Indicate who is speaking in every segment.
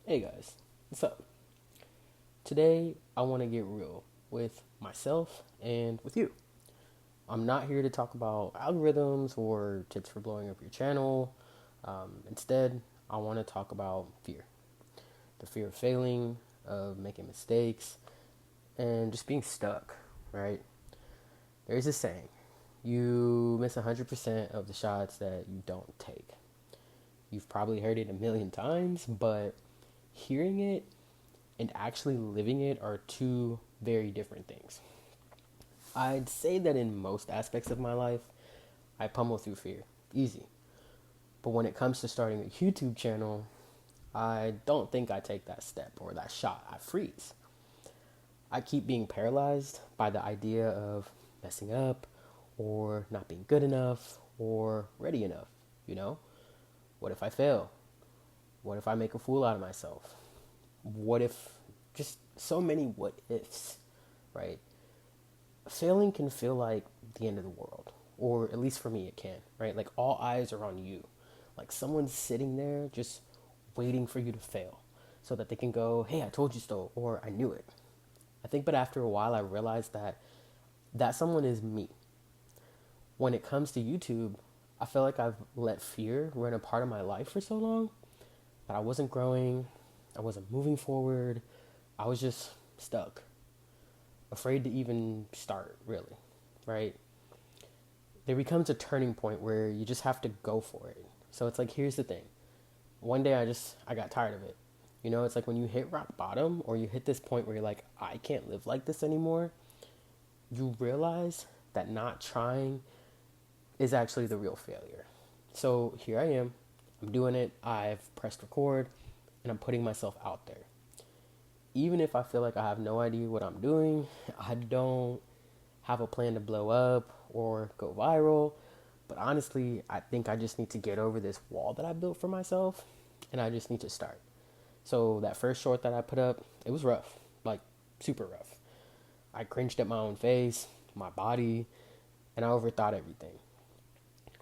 Speaker 1: Hey guys, what's up? Today I want to get real with myself and with you. I'm not here to talk about algorithms or tips for blowing up your channel. Instead, I want to talk about fear, the fear of failing, of making mistakes, and just being stuck, right? There's a saying, you miss 100% of the shots that you don't take. You've probably heard it a million times, but hearing it and actually living it are two very different things. I'd say that in most aspects of my life, I pummel through fear. Easy. But when it comes to starting a YouTube channel, I don't think I take that step or that shot. I freeze. I keep being paralyzed by the idea of messing up or not being good enough or ready enough, you know? What if I fail? What if I make a fool out of myself? What if just so many what ifs, right? Failing can feel like the end of the world, or at least for me, it can, right? Like all eyes are on you. Like someone's sitting there just waiting for you to fail so that they can go, hey, I told you so, or I knew it. But after a while, I realized that that someone is me. When it comes to YouTube, I feel like I've let fear run a part of my life for so long that I wasn't growing, I wasn't moving forward, I was just stuck, afraid to even start, really, right? There becomes a turning point where you just have to go for it. So it's like, here's the thing. One day I got tired of it. You know, it's like when you hit rock bottom or you hit this point where you're like, I can't live like this anymore, you realize that not trying is actually the real failure. So here I am. I'm doing it. I've pressed record and I'm putting myself out there. Even if I feel like I have no idea what I'm doing, I don't have a plan to blow up or go viral. But honestly, I think I just need to get over this wall that I built for myself and I just need to start. So that first short that I put up, it was rough, like super rough. I cringed at my own face, my body, and I overthought everything.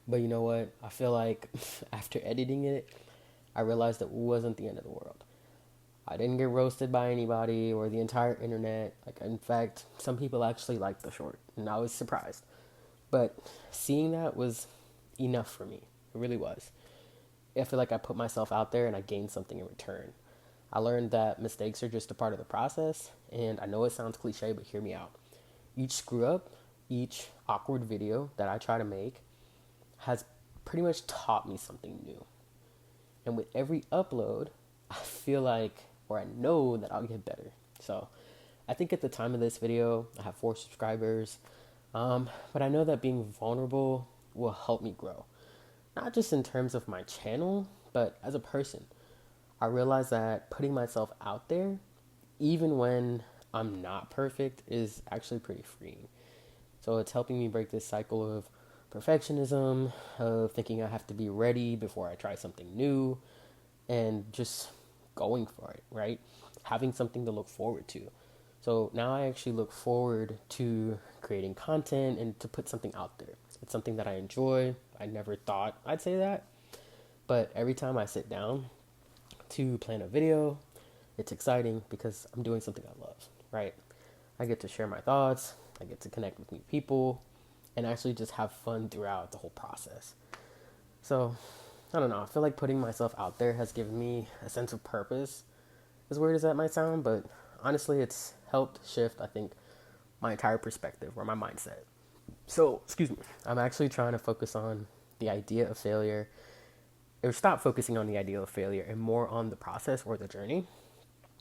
Speaker 1: But you know what? I feel like after editing it, I realized that it wasn't the end of the world. I didn't get roasted by anybody or the entire internet. Like, in fact, some people actually liked the short, and I was surprised. But seeing that was enough for me. It really was. I feel like I put myself out there and I gained something in return. I learned that mistakes are just a part of the process, and I know it sounds cliche, but hear me out. Each screw up, each awkward video that I try to make has pretty much taught me something new. And with every upload, I feel like, or I know that I'll get better. So I think at the time of this video, I have 4 subscribers. But I know that being vulnerable will help me grow. Not just in terms of my channel, but as a person. I realize that putting myself out there, even when I'm not perfect, is actually pretty freeing. So it's helping me break this cycle of perfectionism, of thinking I have to be ready before I try something new, and just going for it, right? Having something to look forward to. So now I actually look forward to creating content and to put something out there. It's something that I enjoy. I never thought I'd say that. But every time I sit down to plan a video, it's exciting because I'm doing something I love, right? I get to share my thoughts, I get to connect with new people, and actually just have fun throughout the whole process. So, I don't know, I feel like putting myself out there has given me a sense of purpose. As weird as that might sound, but honestly, it's helped shift, I think, my entire perspective or my mindset. So, excuse me, I'm actually trying to focus on the idea of failure, or stop focusing on the idea of failure and more on the process or the journey.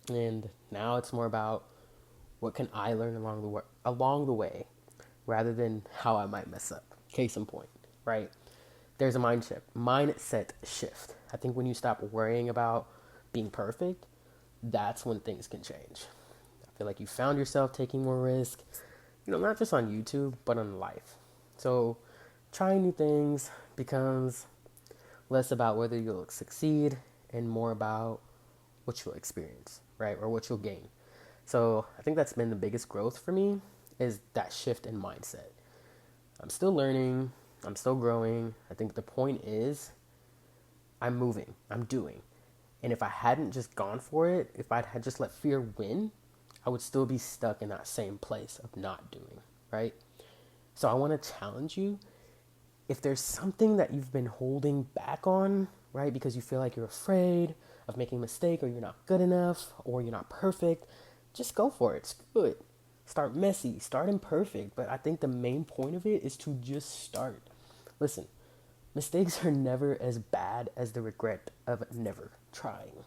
Speaker 1: And now it's more about what can I learn along the way rather than how I might mess up. Case in point, right? There's a mindset shift. I think when you stop worrying about being perfect, that's when things can change. I feel like you found yourself taking more risk, not just on YouTube, but on life. So trying new things becomes less about whether you'll succeed and more about what you'll experience, right? Or what you'll gain. So I think that's been the biggest growth for me is that shift in mindset. I'm still learning, I'm still growing. I think the point is I'm moving, I'm doing. And if I hadn't just gone for it, if I had just let fear win, I would still be stuck in that same place of not doing, right? So I want to challenge you. If there's something that you've been holding back on, right, because you feel like you're afraid of making a mistake, or you're not good enough, or you're not perfect, just go for it. Screw it. Start messy, start imperfect. But I think the main point of it is to just start. Listen, mistakes are never as bad as the regret of never trying.